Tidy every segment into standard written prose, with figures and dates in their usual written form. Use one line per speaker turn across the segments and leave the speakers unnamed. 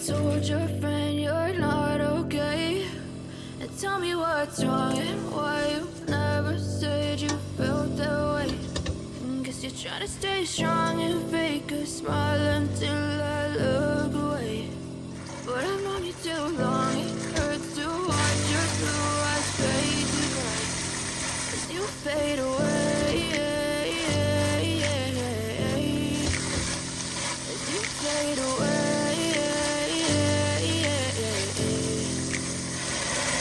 told your friend you're not okay. And tell me what's wrong and why you never said you felt that way. Guess you're trying to stay strong and fake a smile until I look away. But I've known you too long, it hurts to watch your blue eyes fade to gray as you fade away, as you fade away.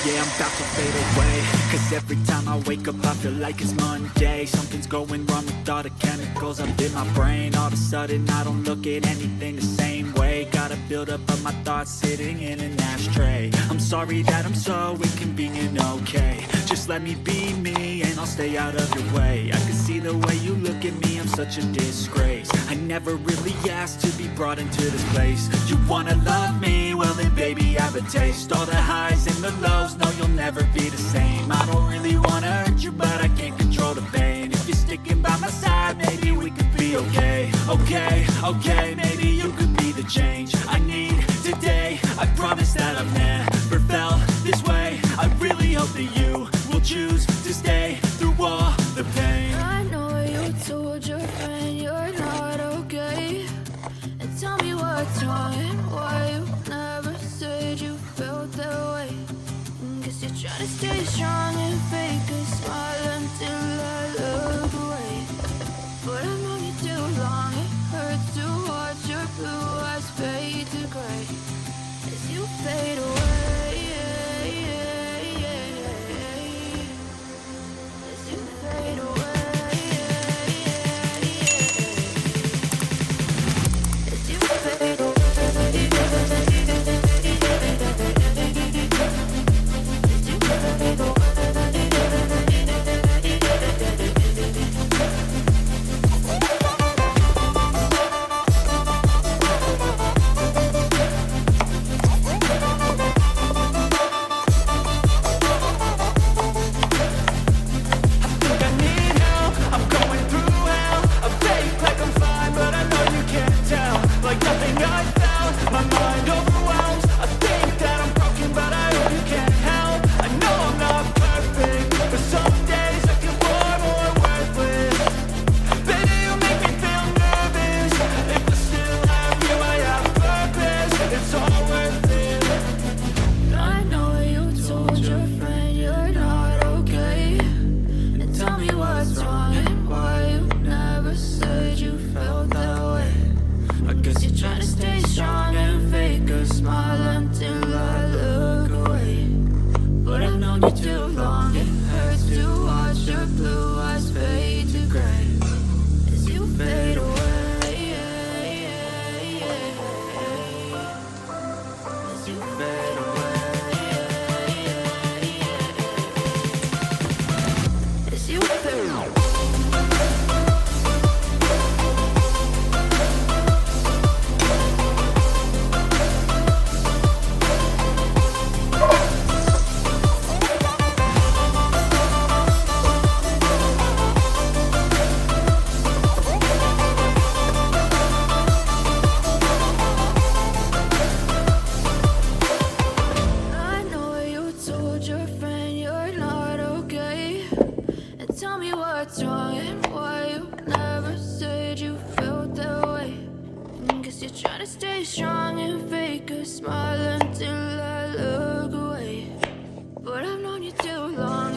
Yeah, I'm about to fade away, 'cause every time I wake up I feel like it's Monday. Something's going wrong with all the chemicals up in my brain. All of a sudden I don't look at anything the same way. Gotta build up of my thoughts sitting in an ashtray. I'm sorry that I'm so inconvenient, okay. Just let me be me and I'll stay out of your way. I can see the way you look at me, I'm such a disgrace. I never really asked to be brought into this place. You wanna love me? Well then baby, have a taste. All the highs and the lows, no, you'll never be the same. I don't really wanna hurt you, but I can't control the pain. If you're sticking by my side, maybe we could be okay. Okay, maybe you could be the change I need today. I promise that I've never felt this way. I really hope that you will choose to stay through all the pain.
I know you told your friend you're not okay. And tell me what's wrong and why you never said you felt that way. Guess you're trying to stay strong and fake a smile until I look away. But I've known you too long, it hurts to watch your blue eyes fade to gray as you fade away, as you fade away, as you fade away. Strong and fake a smile until I look away. But I've known you too long.